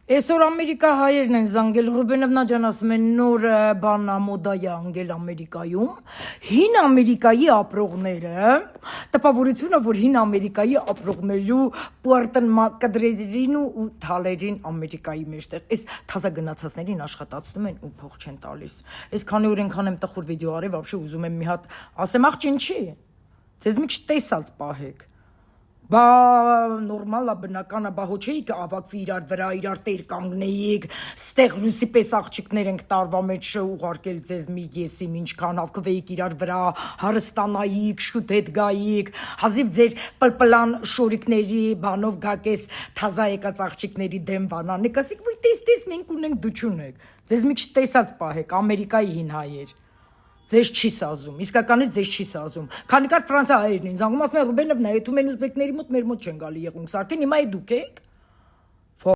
Այսօր Ամերիկա հայերն են զանգել, Ռուբենովնա ջան ասում են նոր բանա մոդայա անգել Ամերիկայում, հին Ամերիկայի ապրողները, տպավորությունը, որ հին Ամերիկայի ապրողներու պուարտն կդրերին ու թալերին Ամերիկայի մեջտեղ, այս թազա գնացածներին աշխատացնում են ու փող չեն տալիս, այս քանի օր ենքան եմ տխուր վիդեո արի, վաբշե ուզում եմ մի հատ, ասեմ աղջին չի, ձեզ մի քիչ տեսած պահեք, Բա նորմալ է բնական է, բա հո չէիք ավակվի իրար վրա, իրար տեր կանգնեիք, ստեղ ռուսի պես աղջիկներ ենք տարվա մեջ ուղարկել ձեզ մի եսիմ ինչքան ավկվեիք իրար վրա, հարստանայիք, շուտ հետ գայիք, հազիվ ձեր պլպլան շորիկների բանով գակես թազա եկած աղջիկների դեմ բանանեք, ասիք որ տես մենք ունենք դու չունեք, ձեզ մի քիչ տեսած պահեք, Ամերիկայի հին հայեր Ձեզ չի սազում, իսկականից ձեզ չի սազում։ Քանի կար Ֆրանսիա հայերն են զանգում, ասում են Ռուբենովնա, եթե մեն ուզբեկների մոտ մեր մոտ չեն գալի եղունգ սարքեն, հիմա է դուք եք։